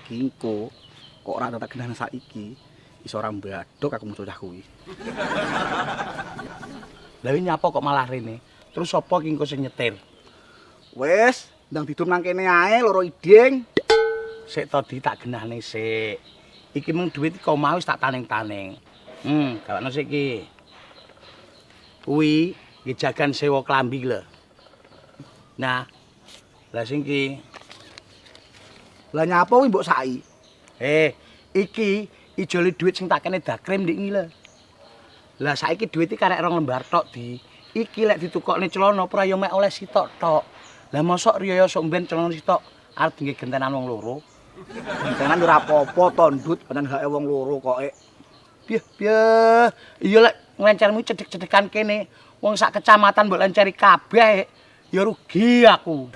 saiki engko kok ora tak genah saiki iso ora mbadok aku muncul cah kuwi. Lah nyapa kok malah rene? Terus sapa ki engko sing nyetir? Wis, ndang didum nang kene ae loro iding. Sik to di tak genahne sik. Iki mung dhuwit kok mau wis tak taning-taning. Gawakno sik iki. Kuwi nggih jagan sewa klambi lho. Nah, lah sing iki. Lah nyapa kuwi mbok sai? Iki ijole dhuwit sing tak kene dakrem ndik iki lho. Lah saiki dhuwit iki karek 2 lembar tok di. Iki lek ditukokne celana ora ya mek oleh sitok tok. Lah mosok riyo sok mben celana sitok arep nggih gentenan wong loro. Gentenan ora apa-apa to ndut, pancen hake wong loro kok. Piye. Iya lek nglencermu cedhek-cedhekan kene, wong sak kecamatan mbok lenceri kabeh. Ya rugi aku.